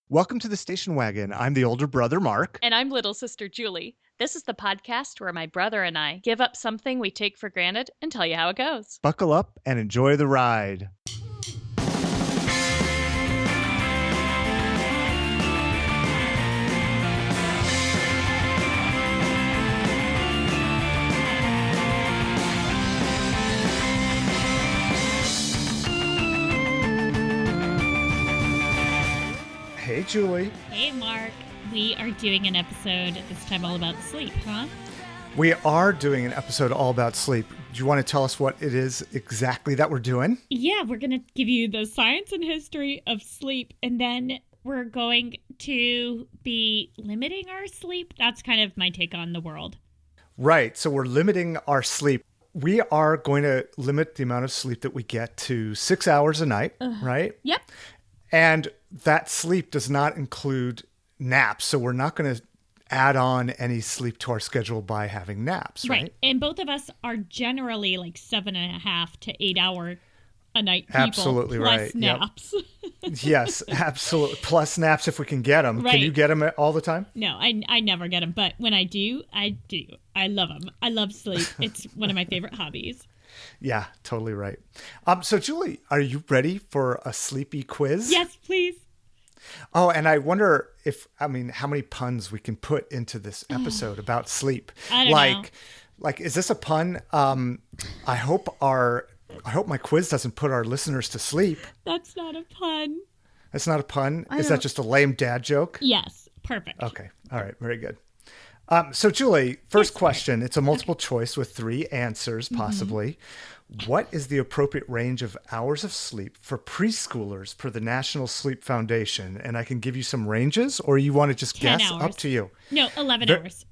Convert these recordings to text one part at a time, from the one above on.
Welcome to the station wagon. I'm the older brother, Mark. And I'm little sister Julie. This is the podcast where my brother and I give up something we take for granted and tell you how it goes. Buckle up and enjoy the ride. Hey, Julie. Hey, Mark. We are doing an episode this time all about sleep, huh? We are doing an episode all about sleep. Do you want to tell us what it is exactly that we're doing? Yeah, we're going to give you the science and history of sleep, and then we're going to be limiting our sleep. That's kind of my take on the world. Right. So we're limiting our sleep. We are going to limit the amount of sleep that we get to 6 hours a night, right? Yep. And that sleep does not include naps. So we're not going to add on any sleep to our schedule by having naps, right? And both of us are generally like 7.5 to 8 hour a night people. Absolutely plus right. naps. Yep. Yes, absolutely. Plus naps if we can get them. Right. Can you get them all the time? No, I never get them. But when I do, I do. I love them. I love sleep. It's one of my favorite hobbies. Yeah, totally right. So Julie, are you ready for a sleepy quiz? Yes, please. Oh, and I wonder how many puns we can put into this episode about sleep. I don't know. Like, is this a pun? I hope my quiz doesn't put our listeners to sleep. That's not a pun. That's not a pun? Is that just a lame dad joke? Yes, perfect. Okay. All right. Very good. So Julie, first question. It's a multiple choice with 3 answers, possibly. Mm-hmm. What is the appropriate range of hours of sleep for preschoolers per the National Sleep Foundation? And I can give you some ranges, or you want to just 10 guess? hours. Up to you. No, 11 hours.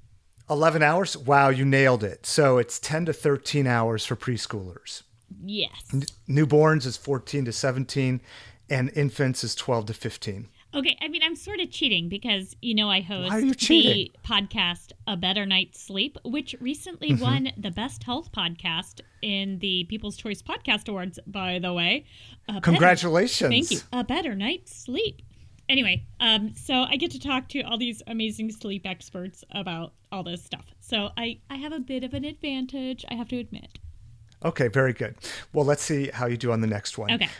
11 hours? Wow, you nailed it. So it's 10 to 13 hours for preschoolers. Yes. Newborns is 14 to 17, and infants is 12 to 15. Okay, I'm sort of cheating because, I host Why are you cheating? the podcast A Better Night's Sleep, which recently won the Best Health Podcast in the People's Choice Podcast Awards, by the way. Congratulations. Thank you. A Better Night's Sleep. Anyway, so I get to talk to all these amazing sleep experts about all this stuff. So I have a bit of an advantage, I have to admit. Okay, very good. Well, let's see how you do on the next one. Okay.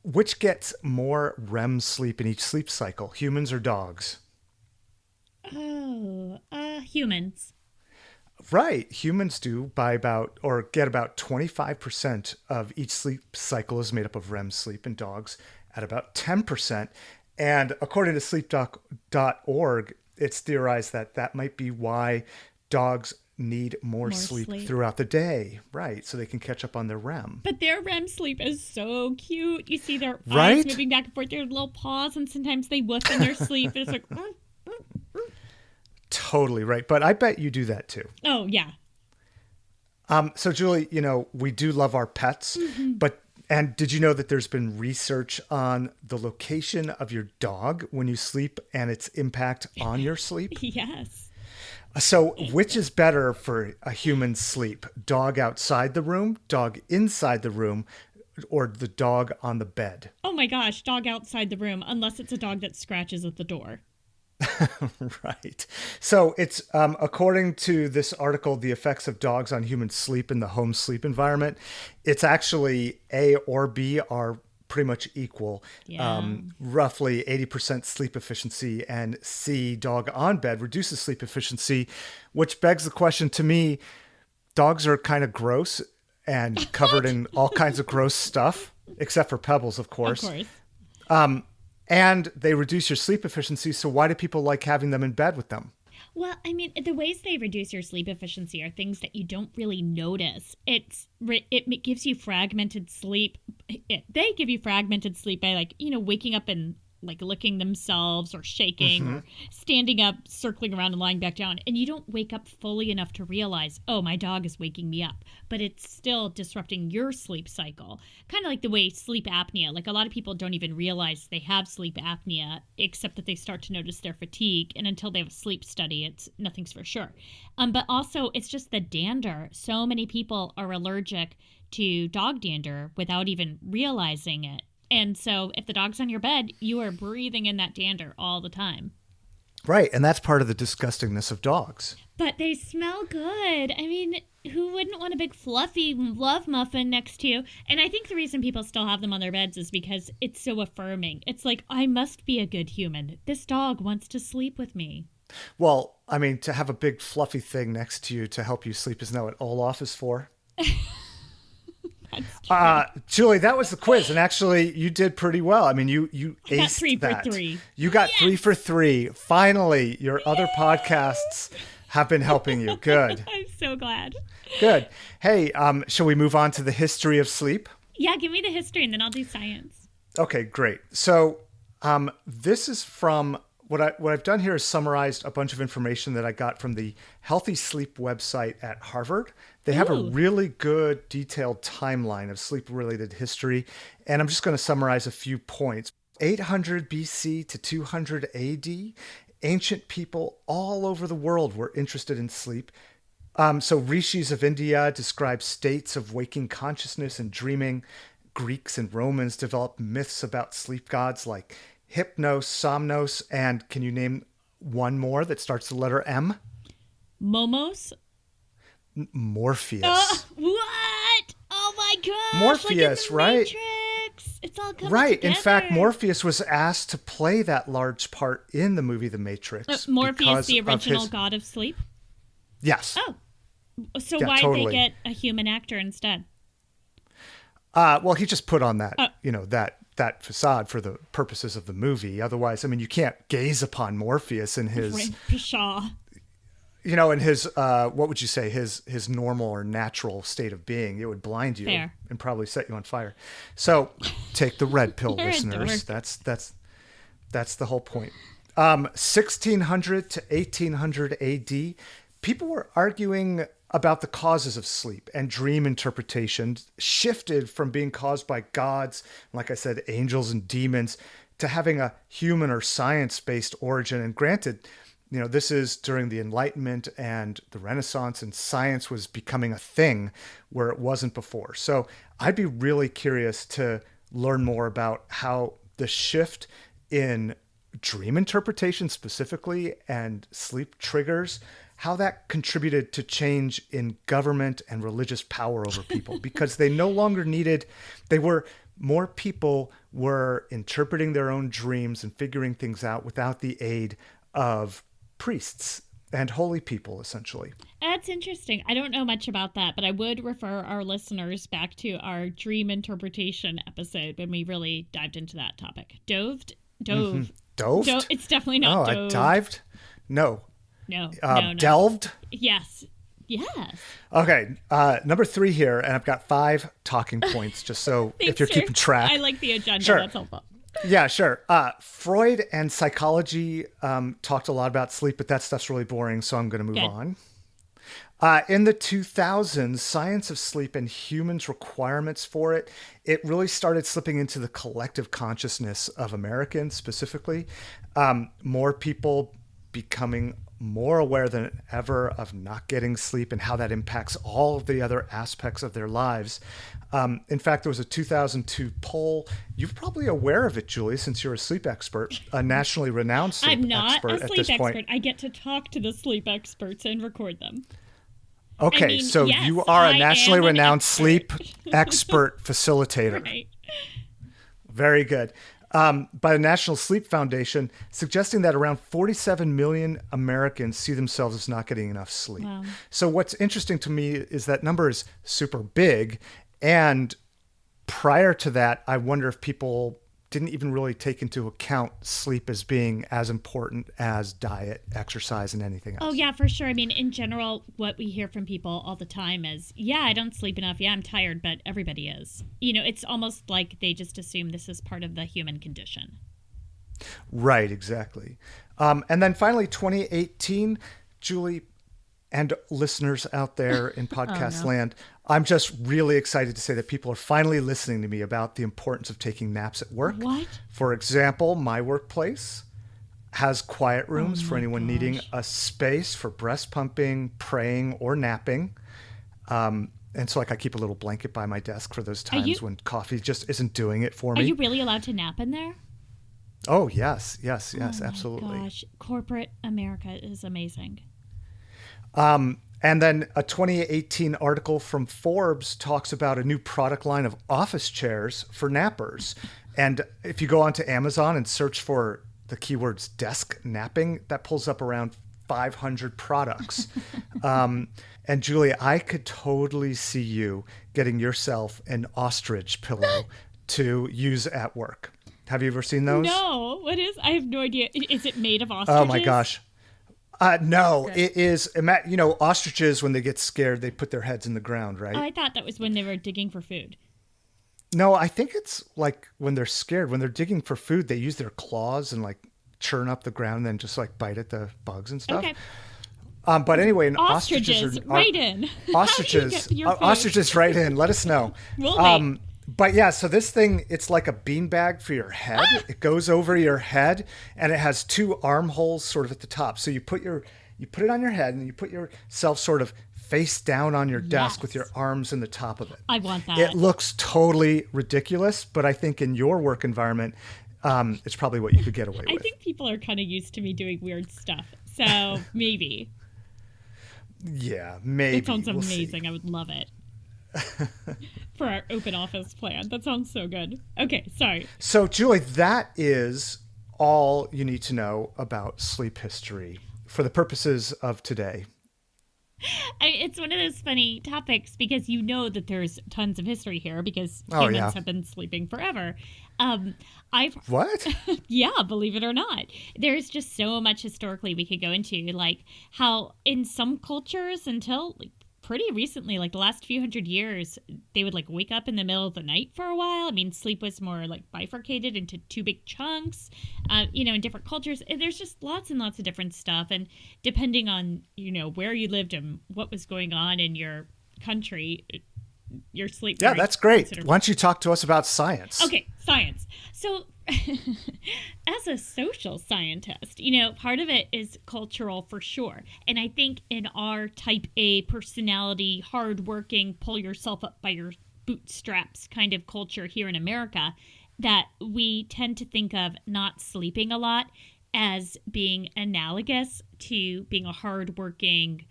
Which gets more REM sleep in each sleep cycle, humans or dogs? Oh, humans. Right. Humans do get about 25% of each sleep cycle is made up of REM sleep, and dogs at about 10%. And according to sleep.org, it's theorized that might be why dogs need more sleep throughout the day, right? So they can catch up on their REM. But their REM sleep is so cute. You see their right? eyes moving back and forth, their little paws, and sometimes they woof in their sleep. And it's like, Totally right. But I bet you do that too. Oh, yeah. So Julie, we do love our pets, and did you know that there's been research on the location of your dog when you sleep and its impact on your sleep? Yes. So which is better for a human's sleep? Dog outside the room, dog inside the room, or the dog on the bed? Oh my gosh, dog outside the room, unless it's a dog that scratches at the door. Right. So it's according to this article, The Effects of Dogs on Human Sleep in the Home Sleep Environment, it's actually A or B are pretty much equal. Yeah. Roughly 80% sleep efficiency, and C, dog on bed, reduces sleep efficiency, which begs the question to me, dogs are kind of gross and covered in all kinds of gross stuff, except for pebbles, of course. Of course. And they reduce your sleep efficiency, so why do people like having them in bed with them? Well, the ways they reduce your sleep efficiency are things that you don't really notice. It gives you fragmented sleep. They give you fragmented sleep by waking up and licking themselves or shaking or standing up, circling around and lying back down. And you don't wake up fully enough to realize, oh, my dog is waking me up. But it's still disrupting your sleep cycle. Kind of like the way sleep apnea, a lot of people don't even realize they have sleep apnea, except that they start to notice their fatigue. And until they have a sleep study, nothing's for sure. But also it's just the dander. So many people are allergic to dog dander without even realizing it. And so if the dog's on your bed, you are breathing in that dander all the time. Right. And that's part of the disgustingness of dogs. But they smell good. I mean, who wouldn't want a big fluffy love muffin next to you? And I think the reason people still have them on their beds is because it's so affirming. It's like, I must be a good human. This dog wants to sleep with me. Well, I mean, to have a big fluffy thing next to you to help you sleep isn't that what Olaf is for? Julie, that was the quiz, and actually, you did pretty well. I mean, you aced got 3 for that. 3. You got 3 for 3. Finally, your other podcasts have been helping you. Good. I'm so glad. Good. Hey, shall we move on to the history of sleep? Yeah, give me the history, and then I'll do science. Okay, great. So, this is from what I've done here is summarized a bunch of information that I got from the Healthy Sleep website at Harvard. They have a really good detailed timeline of sleep-related history, and I'm just going to summarize a few points. 800 BC to 200 AD, ancient people all over the world were interested in sleep. So rishis of India describe states of waking consciousness and dreaming. Greeks and Romans developed myths about sleep gods like Hypnos, Somnos, and can you name one more that starts the letter M? Momos? Morpheus. What? Oh my gosh! Morpheus, like in the right? Matrix. It's all coming Right. together. In fact, Morpheus was asked to play that large part in the movie The Matrix. Morpheus, the original his... god of sleep? Yes. Oh. So yeah, why'd totally. they get a human actor instead? Well, he just put on that, that facade for the purposes of the movie. Otherwise, I mean, you can't gaze upon Morpheus in his, Pshaw. in his, what would you say, his normal or natural state of being. It would blind you Fair. and probably set you on fire. So take the red pill, You're a listeners. dork. That's the whole point. 1600 to 1800 AD, people were arguing about the causes of sleep, and dream interpretation shifted from being caused by gods, like I said, angels and demons, to having a human or science-based origin. And granted, this is during the Enlightenment and the Renaissance, and science was becoming a thing where it wasn't before. So I'd be really curious to learn more about how the shift in dream interpretation specifically and sleep triggers, how that contributed to change in government and religious power over people, because they no longer more people were interpreting their own dreams and figuring things out without the aid of priests and holy people, essentially. That's interesting. I don't know much about that, but I would refer our listeners back to our dream interpretation episode when we really dived into that topic. Doved? Doved? It's definitely not doved. I dived? No. No. Delved? Yes. Okay. Number 3 here, and I've got 5 talking points, just so if you're keeping track. I like the agenda. Sure. That's helpful. Yeah, sure. Freud and psychology talked a lot about sleep, but that stuff's really boring, so I'm going to move on. In the 2000s, science of sleep and humans' requirements for it really started slipping into the collective consciousness of Americans specifically. More people becoming more aware than ever of not getting sleep and how that impacts all of the other aspects of their lives. In fact, there was a 2002 poll. You're probably aware of it, Julie, since you're a sleep expert, a nationally renowned sleep expert. I'm not a at sleep this expert. point. I get to talk to the sleep experts and record them. Okay, I mean, so yes, you are a I nationally am an renowned expert. sleep expert facilitator. Right. Very good. By the National Sleep Foundation, suggesting that around 47 million Americans see themselves as not getting enough sleep. Wow. So what's interesting to me is that number is super big. And prior to that, I wonder if people didn't even really take into account sleep as being as important as diet, exercise, and anything else. Oh, yeah, for sure. I mean, in general, what we hear from people all the time is, yeah, I don't sleep enough. Yeah, I'm tired, but everybody is. It's almost like they just assume this is part of the human condition. Right, exactly. And then finally, 2018, Julie and listeners out there in podcast land, I'm just really excited to say that people are finally listening to me about the importance of taking naps at work. What? For example, my workplace has quiet rooms for anyone needing a space for breast pumping, praying, or napping. And And so like I keep a little blanket by my desk for those you- times when coffee just isn't doing it for Are me. you really allowed to nap in there? Oh, yes, Oh my absolutely. gosh, corporate America is amazing. And then a 2018 article from Forbes talks about a new product line of office chairs for nappers. And if you go onto Amazon and search for the keywords desk napping, that pulls up around 500 products. And Julie, I could totally see you getting yourself an ostrich pillow to use at work. Have you ever seen those? No, what is? I have no idea. Is it made of ostriches? Oh my gosh. No, it is, ostriches, when they get scared, they put their heads in the ground, right? Oh, I thought that was when they were digging for food. No, I think it's like when they're scared, when they're digging for food, they use their claws and like churn up the ground and then just like bite at the bugs and stuff. Okay. But anyway, Ostriches, right in. Ostriches, ostriches, right in. Let us know. We'll wait. But yeah, so this thing, it's like a beanbag for your head. It goes over your head, and it has two armholes sort of at the top. So you put it on your head, and you put yourself sort of face down on your desk with your arms in the top of it. I want that. It looks totally ridiculous, but I think in your work environment, it's probably what you could get away with. I think people are kind of used to me doing weird stuff, so maybe. Yeah, maybe. It sounds We'll amazing. see. I would love it. For our open office plan. That sounds so good. Okay, sorry. So, Julie, that is all you need to know about sleep history for the purposes of today. It's one of those funny topics because you know that there's tons of history here because Oh, humans yeah. have been sleeping forever. What? Yeah, believe it or not. There's just so much historically we could go into, like how in some cultures until like pretty recently, like the last few hundred years, they would like wake up in the middle of the night for a while. I mean, sleep was more like bifurcated into two big chunks, in different cultures. And there's just lots and lots of different stuff. And depending on, where you lived and what was going on in your country, your sleep. Yeah, that's great. considerably. Why don't you talk to us about science? Okay, science. So, as a social scientist, part of it is cultural for sure. And I think in our type A personality, hardworking, pull yourself up by your bootstraps kind of culture here in America, that we tend to think of not sleeping a lot as being analogous to being a hardworking,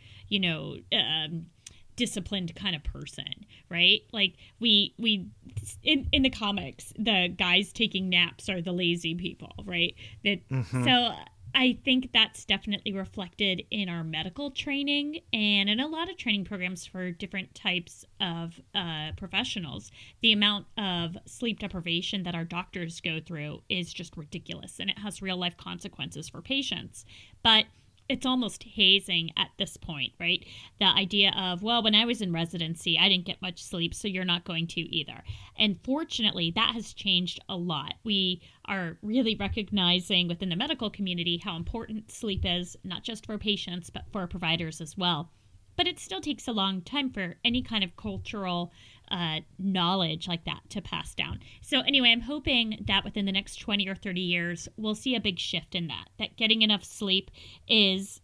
disciplined kind of person, right? Like we in the comics, the guys taking naps are the lazy people, right? So I think that's definitely reflected in our medical training and in a lot of training programs for different types of professionals. The amount of sleep deprivation that our doctors go through is just ridiculous, and it has real life consequences for patients. But it's almost hazing at this point, right? The idea of, well, when I was in residency, I didn't get much sleep, so you're not going to either. And fortunately, that has changed a lot. We are really recognizing within the medical community how important sleep is, not just for patients, but for providers as well. But it still takes a long time for any kind of cultural knowledge like that to pass down. So anyway, I'm hoping that within the next 20 or 30 years, we'll see a big shift in that getting enough sleep is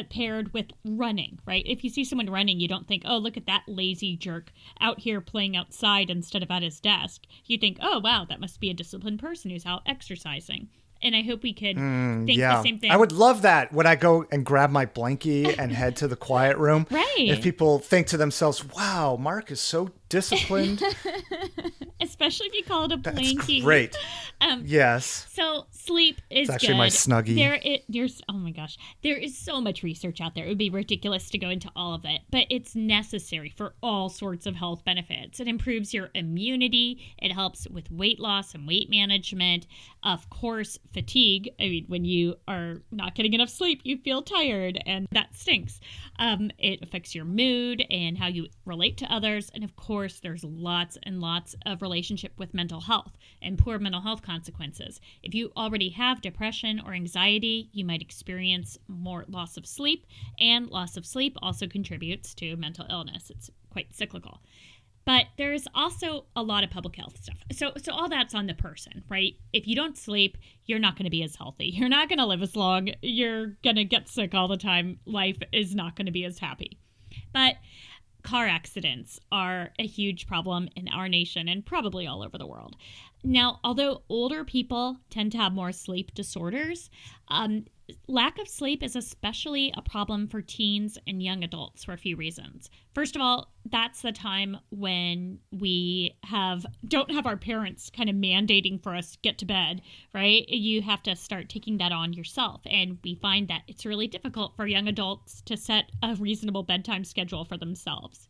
paired with running, right? If you see someone running, you don't think, oh, look at that lazy jerk out here playing outside instead of at his desk. You think, oh, wow, that must be a disciplined person who's out exercising. And I hope we could think the same thing. I would love that when I go and grab my blankie and head to the quiet room. Right. If people think to themselves, wow, Mark is so disciplined. Especially if you call it a blankie. That's great. Yes. So sleep is It's actually good. my Snuggie. There's oh my gosh, there is so much research out there. It would be ridiculous to go into all of it, but it's necessary for all sorts of health benefits. It improves your immunity. It helps with weight loss and weight management. Of course, fatigue. I mean, when you are not getting enough sleep, you feel tired, and that stinks. It affects your mood and how you relate to others, and of course, there's lots and lots of relationship with mental health and poor mental health consequences. If you already have depression or anxiety, you might experience more loss of sleep, and loss of sleep also contributes to mental illness. It's quite cyclical. But there's also a lot of public health stuff. So all that's on the person, right? If you don't sleep, you're not going to be as healthy. You're not going to live as long. You're going to get sick all the time. Life is not going to be as happy. But car accidents are a huge problem in our nation and probably all over the world. Now, although older people tend to have more sleep disorders, lack of sleep is especially a problem for teens and young adults for a few reasons. First of all, that's the time when we don't have our parents kind of mandating for us to get to bed, right? You have to start taking that on yourself. And we find that it's really difficult for young adults to set a reasonable bedtime schedule for themselves.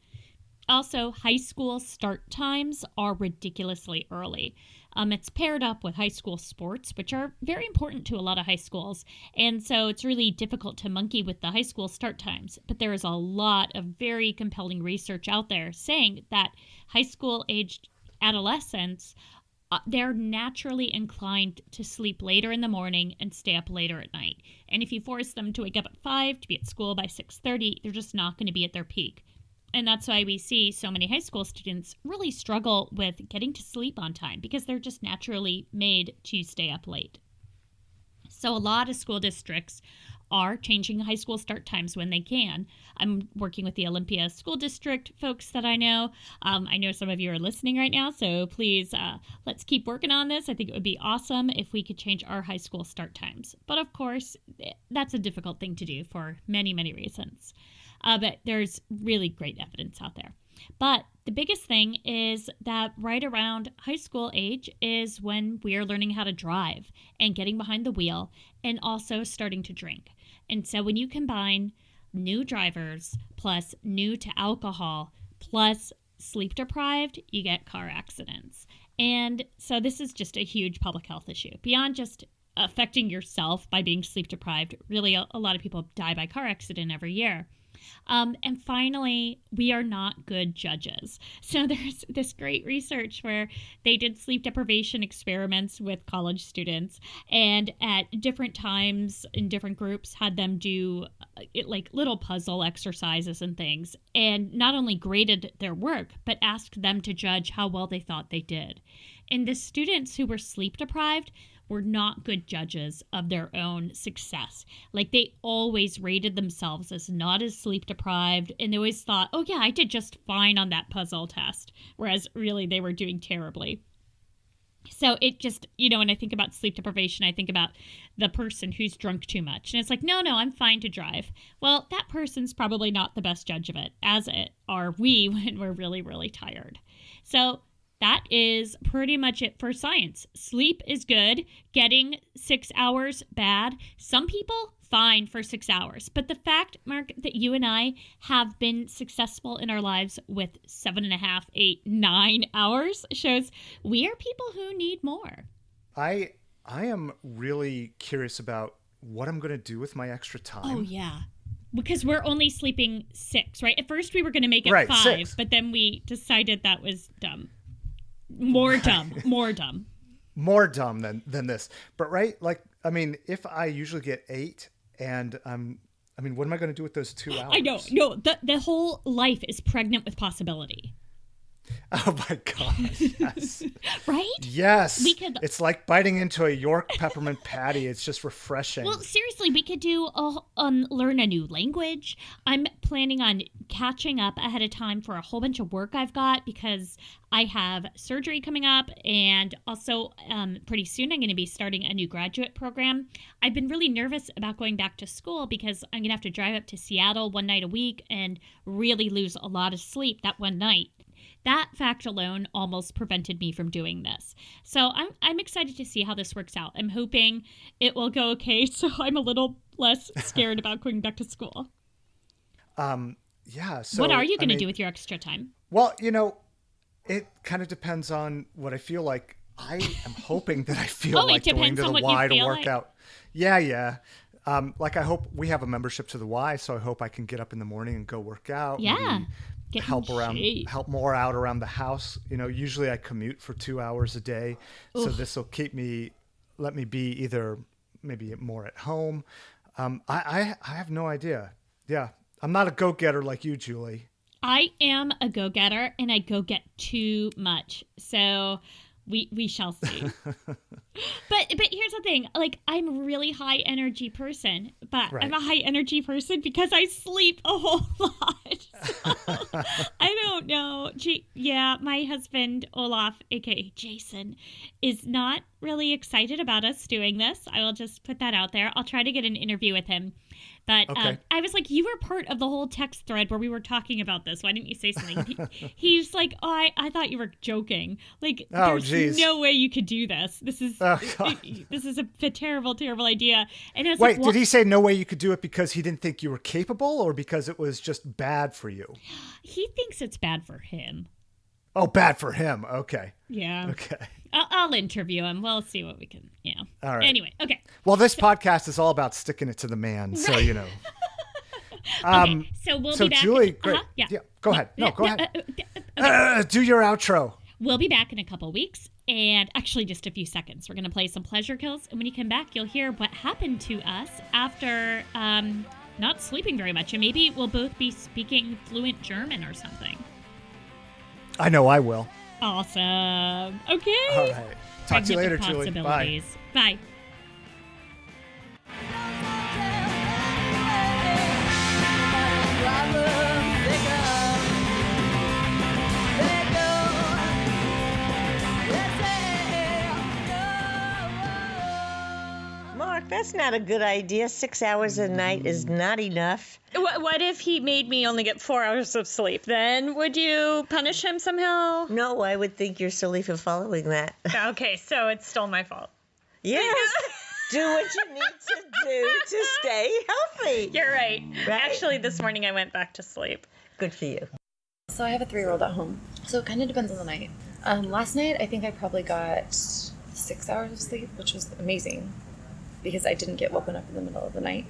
Also, high school start times are ridiculously early. It's paired up with high school sports, which are very important to a lot of high schools. And so it's really difficult to monkey with the high school start times. But there is a lot of very compelling research out there saying that high school aged adolescents, they're naturally inclined to sleep later in the morning and stay up later at night. And if you force them to wake up at 5 to be at school by 6:30, they're just not going to be at their peak. And that's why we see so many high school students really struggle with getting to sleep on time because they're just naturally made to stay up late. So a lot of school districts are changing high school start times when they can. I'm working with the Olympia School District folks that I know. I know some of you are listening right now, so please let's keep working on this. I think it would be awesome if we could change our high school start times. But of course, that's a difficult thing to do for many, many reasons. But there's really great evidence out there. But the biggest thing is that right around high school age is when we are learning how to drive and getting behind the wheel and also starting to drink. And so when you combine new drivers plus new to alcohol plus sleep deprived, you get car accidents. And so this is just a huge public health issue. Beyond just affecting yourself by being sleep deprived, really a lot of people die by car accident every year. And finally, we are not good judges. So there's this great research where they did sleep deprivation experiments with college students, and at different times in different groups had them do like little puzzle exercises and things, and not only graded their work, but asked them to judge how well they thought they did. And the students who were sleep deprived were not good judges of their own success. Like they always rated themselves as not as sleep deprived, and they always thought, oh yeah, I did just fine on that puzzle test, whereas really they were doing terribly. So it just, when I think about sleep deprivation, I think about the person who's drunk too much. And it's like, no, I'm fine to drive. Well, that person's probably not the best judge of it, as it are we when we're really, really tired. So that is pretty much it for science. Sleep is good. Getting 6 hours, bad. Some people, fine for 6 hours. But the fact, Mark, that you and I have been successful in our lives with 7.5, 8, 9 hours shows we are people who need more. I am really curious about what I'm going to do with my extra time. Oh, yeah. Because we're only sleeping 6, right? At first we were going to make it 5, 6. But then we decided that was dumb. More dumb than this. But if I usually get 8 and what am I going to do with those 2 hours? I know. No, the whole life is pregnant with possibility. Oh my gosh, yes. Right? Yes. It's like biting into a York peppermint patty. It's just refreshing. Well, seriously, we could do learn a new language. I'm planning on catching up ahead of time for a whole bunch of work I've got because I have surgery coming up, and also pretty soon I'm going to be starting a new graduate program. I've been really nervous about going back to school because I'm going to have to drive up to Seattle one night a week and really lose a lot of sleep that one night. That fact alone almost prevented me from doing this. So I'm excited to see how this works out. I'm hoping it will go okay, so I'm a little less scared about going back to school. Yeah. So what are you going to do with your extra time? Well, it kind of depends on what I feel like. I am hoping that I feel like going to the Y to work out. Yeah. I hope we have a membership to the Y, so I hope I can get up in the morning and go work out. Yeah. Help more out around the house. Usually I commute for 2 hours a day. Oof. So this will let me be either maybe more at home. I have no idea. Yeah. I'm not a go-getter like you, Julie. I am a go-getter, and I go-get too much. So We shall see. But here's the thing. Like, I'm a really high energy person, but Right. I'm a high energy person because I sleep a whole lot. So, I don't know. Yeah, my husband, Olaf, aka Jason, is not really excited about us doing this. I will just put that out there. I'll try to get an interview with him. But Okay. I was like, you were part of the whole text thread where we were talking about this. Why didn't you say something? He's like, oh, I thought you were joking. Like, Oh, there's geez. no way you could do this. This is Oh, God. this is a terrible, terrible idea. And I was Wait, like, did he say no way you could do it because he didn't think you were capable or because it was just bad for you? He thinks it's bad for him. Oh, bad for him. Okay. Yeah. Okay. I'll interview him. We'll see what we can, All right. Anyway, okay. Well, this podcast is all about sticking it to the man. So, Right. you know. Okay, so we'll be back. Julie, great. Uh-huh, yeah. Go ahead. No, go ahead. Okay. Do your outro. We'll be back in a couple weeks, and actually just a few seconds. We're going to play some pleasure kills, and when you come back, you'll hear what happened to us after not sleeping very much, and maybe we'll both be speaking fluent German or something. I know I will. Awesome. Okay. All right. Talk to you later, Julie. Bye. Possibilities. Bye. Mark, that's not a good idea. 6 hours a night is not enough. What if he made me only get 4 hours of sleep? Then would you punish him somehow? No, I would think you're silly for following that. Okay, so it's still my fault. Yes. Do what you need to do to stay healthy. You're right. Right? Actually, this morning I went back to sleep. Good for you. So I have a 3-year-old at home, so it kind of depends on the night. Last night, I think I probably got 6 hours of sleep, which was amazing because I didn't get woken up in the middle of the night.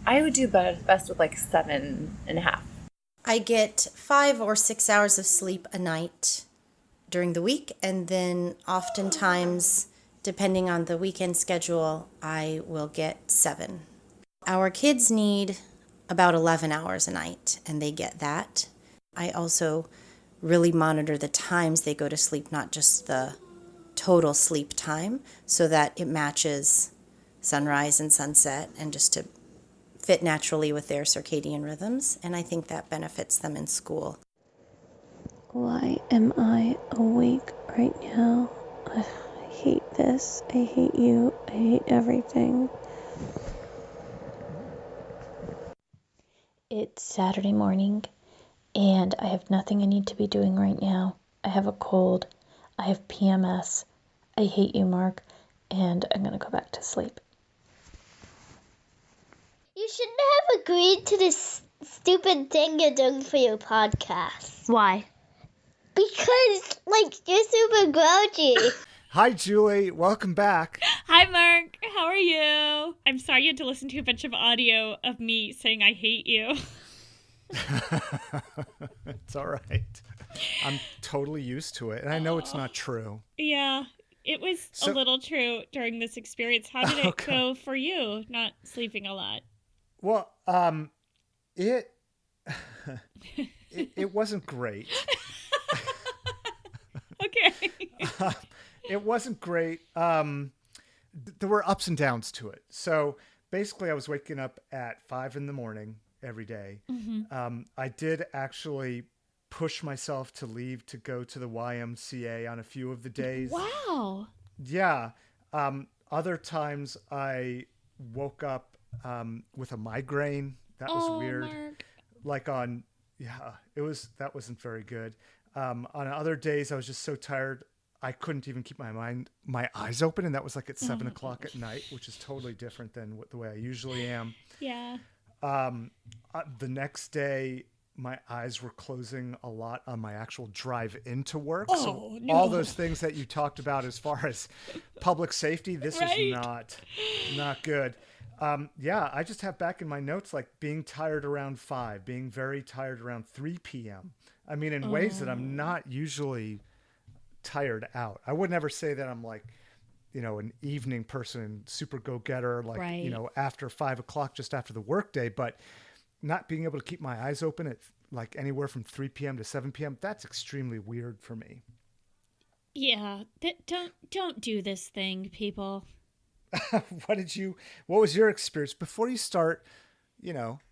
I would do best with like 7.5. I get 5 or 6 hours of sleep a night during the week, and then oftentimes, depending on the weekend schedule, I will get 7. Our kids need about 11 hours a night, and they get that. I also really monitor the times they go to sleep, not just the total sleep time, so that it matches sunrise and sunset, and just to fit naturally with their circadian rhythms, and I think that benefits them in school. Why am I awake right now? I hate this. I hate you. I hate everything. It's Saturday morning, and I have nothing I need to be doing right now. I have a cold. I have PMS. I hate you, Mark, and I'm gonna go back to sleep. You shouldn't have agreed to this stupid thing you're doing for your podcast. Why? Because, you're super grouchy. Hi, Julie. Welcome back. Hi, Mark. How are you? I'm sorry you had to listen to a bunch of audio of me saying I hate you. It's all right. I'm totally used to it, and I know it's not true. Yeah, it was a little true during this experience. How did it go for you, not sleeping a lot? Well, it wasn't great. Okay. It wasn't great. There were ups and downs to it. So basically, I was waking up at 5 a.m. every day. Mm-hmm. I did actually push myself to leave to go to the YMCA on a few of the days. Wow. Yeah. Other times I woke up with a migraine. That was weird. Mark. That wasn't very good. On other days, I was just so tired, I couldn't even keep my eyes open, and that was like at 7 o'clock at night, which is totally different than the way I usually am. Yeah. The next day, my eyes were closing a lot on my actual drive into work. Oh, no. All those things that you talked about as far as public safety, this Right. is not good. I just have back in my notes, like being tired around 5, being very tired around 3 p.m. I mean, in ways that I'm not usually tired out. I would never say that I'm like, an evening person, super go-getter, like, Right. After 5 o'clock, just after the workday, but not being able to keep my eyes open at like anywhere from 3 p.m. to 7 p.m., that's extremely weird for me. Yeah, don't do this thing, people. What was your experience before you start,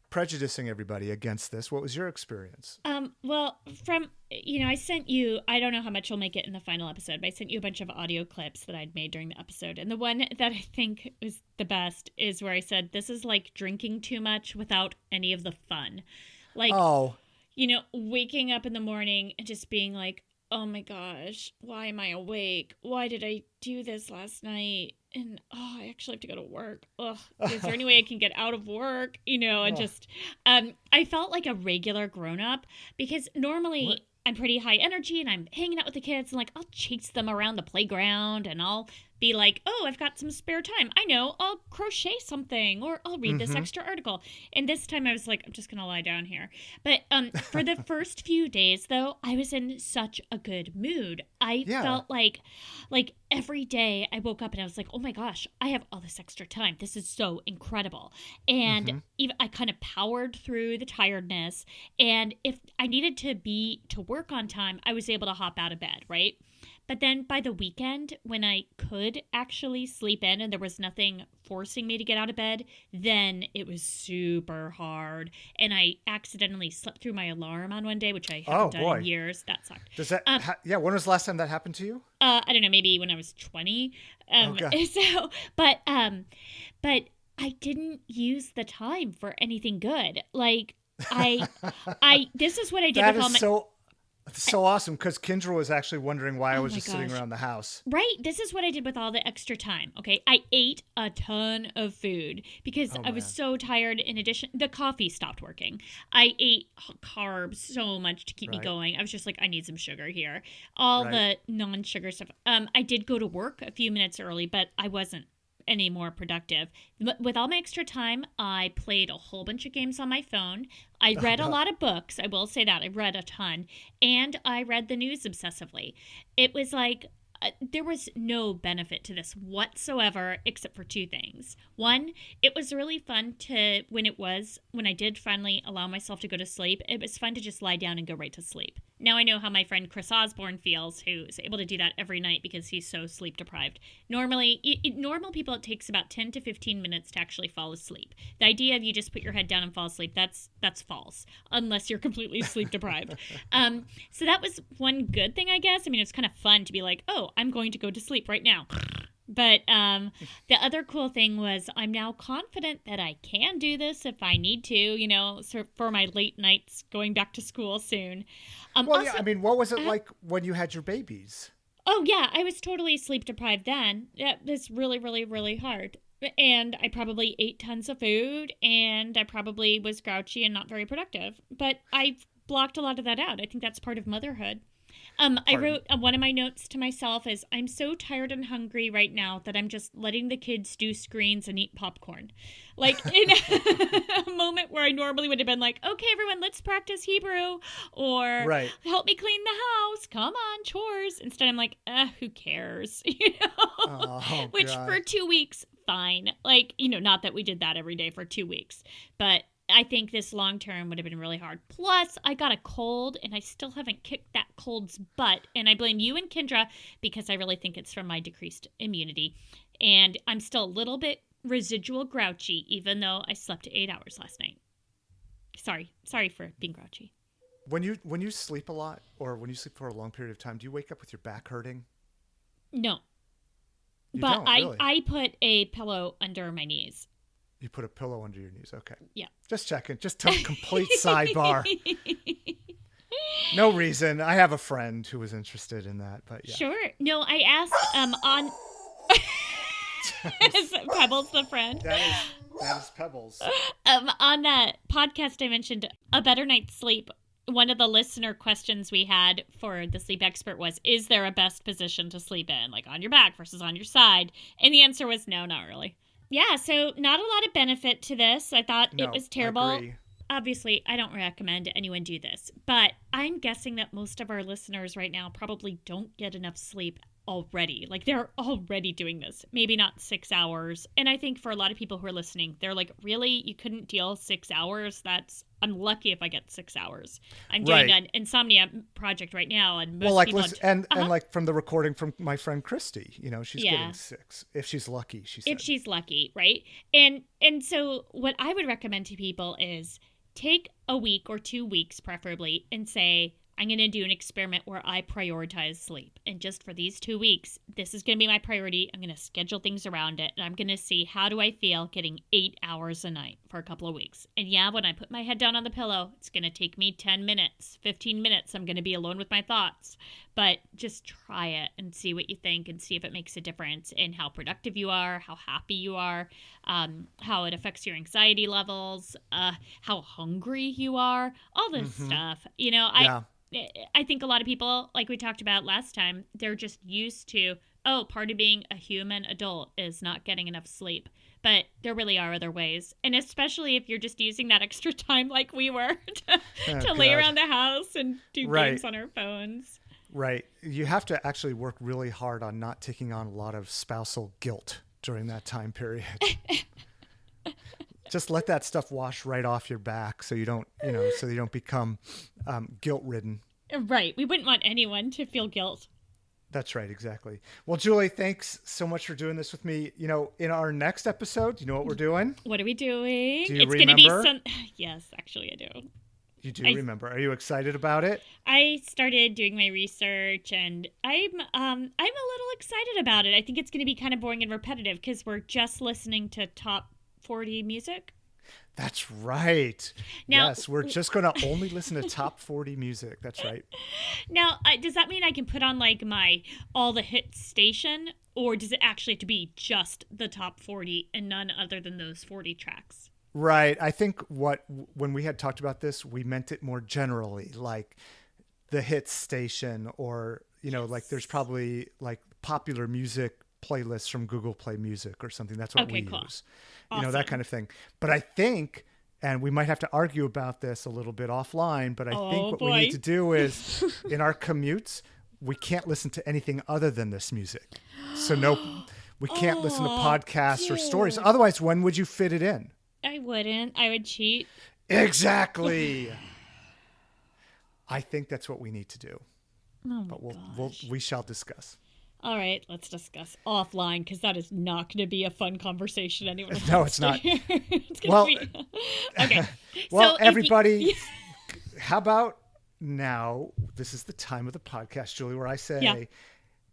prejudicing everybody against this? What was your experience? Well, I sent you, I don't know how much you'll make it in the final episode, but I sent you a bunch of audio clips that I'd made during the episode. And the one that I think was the best is where I said, this is like drinking too much without any of the fun. Like, Oh, waking up in the morning and just being like, oh my gosh, why am I awake? Why did I do this last night? And I actually have to go to work. Ugh, is there any way I can get out of work? And just, I felt like a regular grown up because normally What? I'm pretty high energy and I'm hanging out with the kids and like I'll chase them around the playground and I'll be like, oh, I've got some spare time. I know, I'll crochet something or I'll read this extra article. And this time I was like, I'm just going to lie down here. But for the first few days, though, I was in such a good mood. I felt like every day I woke up and I was like, oh my gosh, I have all this extra time. This is so incredible. And even I kind of powered through the tiredness. And if I needed to work on time, I was able to hop out of bed, right? But then by the weekend, when I could actually sleep in and there was nothing forcing me to get out of bed, then it was super hard. And I accidentally slept through my alarm on one day, which I haven't done in years. That sucked. Does that? When was the last time that happened to you? I don't know, maybe when I was 20. Okay. So, but I didn't use the time for anything good. Like this is what I did That with all is my. so awesome because Kendra was actually wondering why I was my just sitting gosh. around the house. Right. This is what I did with all the extra time. Okay. I ate a ton of food because I was so tired. In addition, the coffee stopped working. I ate carbs so much to keep me going. I was just like, I need some sugar here. All the non-sugar stuff. I did go to work a few minutes early, but I wasn't any more productive. With all my extra time, I played a whole bunch of games on my phone. I read a lot of books. I will say that. I read a ton. And I read the news obsessively. It was like there was no benefit to this whatsoever except for two things. One, it was really fun when I did finally allow myself to go to sleep, it was fun to just lie down and go right to sleep. Now I know how my friend Chris Osborne feels, who is able to do that every night because he's so sleep deprived. Normally, normal people, it takes about 10 to 15 minutes to actually fall asleep. The idea of you just put your head down and fall asleep, that's false, unless you're completely sleep deprived. So that was one good thing, I guess. I mean, it's kind of fun to be like, oh, I'm going to go to sleep right now. But the other cool thing was I'm now confident that I can do this if I need to, for my late nights going back to school soon. What was it like when you had your babies? Oh, yeah, I was totally sleep deprived then. It was really, really, really hard. And I probably ate tons of food, and I probably was grouchy and not very productive. But I've blocked a lot of that out. I think that's part of motherhood. I wrote one of my notes to myself is, I'm so tired and hungry right now that I'm just letting the kids do screens and eat popcorn. Like in a moment where I normally would have been like, okay, everyone, let's practice Hebrew or help me clean the house. Come on, chores. Instead, I'm like, who cares? Which for 2 weeks, fine. Like, not that we did that every day for 2 weeks, but I think this long term would have been really hard. Plus, I got a cold, and I still haven't kicked that cold's butt. And I blame you and Kendra because I really think it's from my decreased immunity. And I'm still a little bit residual grouchy, even though I slept 8 hours last night. Sorry for being grouchy. When you sleep a lot, or when you sleep for a long period of time, do you wake up with your back hurting? No, you but don't, really? I put a pillow under my knees. You put a pillow under your knees. Okay. Yeah. Just checking. Just a complete sidebar. No reason. I have a friend who was interested in that, but yeah. Sure. No, I asked on is Pebbles the friend? That is Pebbles. On that podcast I mentioned A Better Night's Sleep, one of the listener questions we had for the sleep expert was, is there a best position to sleep in, like on your back versus on your side? And the answer was no, not really. Yeah, so not a lot of benefit to this. I thought it was terrible. I agree. Obviously, I don't recommend anyone do this, but I'm guessing that most of our listeners right now probably don't get enough sleep already. Like, they're already doing this. Maybe not 6 hours. And I think for a lot of people who are listening, they're like, really? You couldn't deal 6 hours? I'm lucky if I get 6 hours. I'm doing an insomnia project right now, and most people and like from the recording from my friend Christy, she's getting 6 if she's lucky. She said. If she's lucky, right? And so what I would recommend to people is take a week or 2 weeks, preferably, and say, I'm going to do an experiment where I prioritize sleep. And just for these 2 weeks, this is going to be my priority. I'm going to schedule things around it. And I'm going to see, how do I feel getting 8 hours a night for a couple of weeks? And yeah, when I put my head down on the pillow, it's going to take me 10 minutes, 15 minutes. I'm going to be alone with my thoughts. But just try it and see what you think, and see if it makes a difference in how productive you are, how happy you are, how it affects your anxiety levels, how hungry you are, all this stuff. I think a lot of people, like we talked about last time, they're just used to, part of being a human adult is not getting enough sleep. But there really are other ways. And especially if you're just using that extra time like we were to lay around the house and do games on our phones. Right. You have to actually work really hard on not taking on a lot of spousal guilt during that time period. Just let that stuff wash right off your back so you don't become guilt-ridden. Right. We wouldn't want anyone to feel guilt. That's right. Exactly. Well, Julie, thanks so much for doing this with me. In our next episode, you know what we're doing? What are we doing? Do you it's remember? Going to be Yes, actually I do. You do remember. Are you excited about it? I started doing my research, and I'm a little excited about it. I think it's going to be kind of boring and repetitive because we're just listening to top 40 music. That's right. Now, yes, we're just going to only listen to top 40 music. That's right. Now, does that mean I can put on like my all the hits station, or does it actually have to be just the top 40 and none other than those 40 tracks? Right. I think when we had talked about this, we meant it more generally, like the hits station, or, like there's probably like popular music playlists from Google Play Music or something. That's what we use. Awesome. That kind of thing. But I think, and we might have to argue about this a little bit offline, but I think what we need to do is in our commutes, we can't listen to anything other than this music. So we can't listen to podcasts or stories. Otherwise, when would you fit it in? I wouldn't. I would cheat. Exactly. I think that's what we need to do. Oh my But we shall discuss. All right, let's discuss offline, because that is not going to be a fun conversation anymore. No, it's not. Okay. Well, everybody, how about now? This is the time of the podcast, Julie, where I say,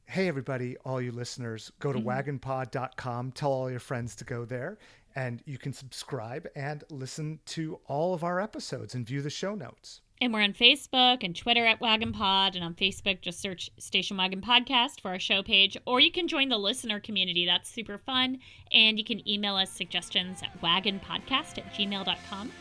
hey, everybody, all you listeners, go to wagonpod.com. Tell all your friends to go there, and you can subscribe and listen to all of our episodes and view the show notes. And we're on Facebook and Twitter at Wagon Pod. And on Facebook, just search Station Wagon Podcast for our show page. Or you can join the listener community. That's super fun. And you can email us suggestions at wagonpodcast@gmail.com.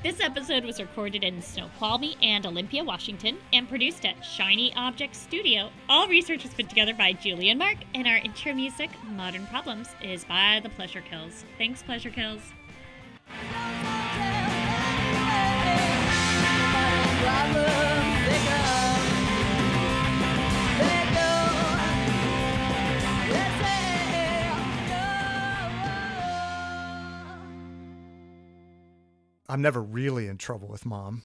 This episode was recorded in Snoqualmie and Olympia, Washington, and produced at Shiny Object Studio. All research was put together by Julie and Mark. And our intro music, Modern Problems, is by The Pleasure Kills. Thanks, Pleasure Kills. I'm never really in trouble with Mom.